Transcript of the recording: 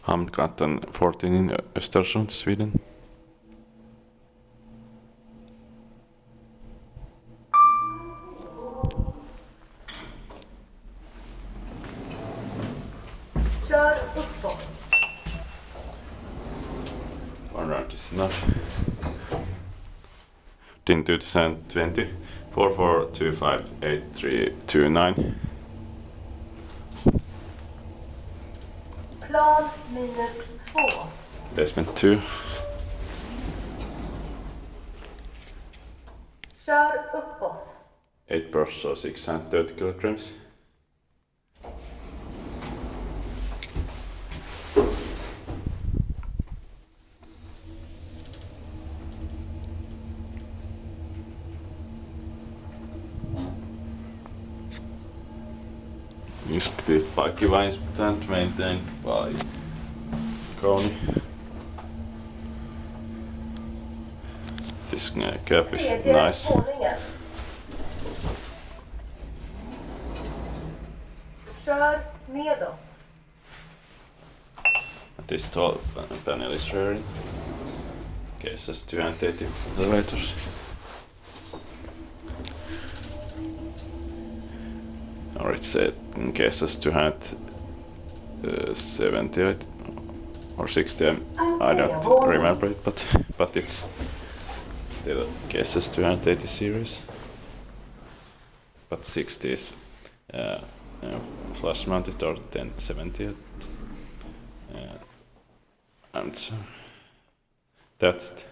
Hamngatan 14 in Östersund, Sweden. Kör uppåt. Alright, is enough. In 2020, 44258329. Plan -2. Basement 2. Kör uppåt. 8 brush, so 630 kilograms. Inspected by Kiva Inspectant, maintained by Kone. This cap is nice. Kör nedåt. This tall panel is rearing. KSS 280 elevators. Or it's KSS 278 or 60. I don't remember it, but it's still KSS 280 series. But 60 is flush mounted or 1070. And so that's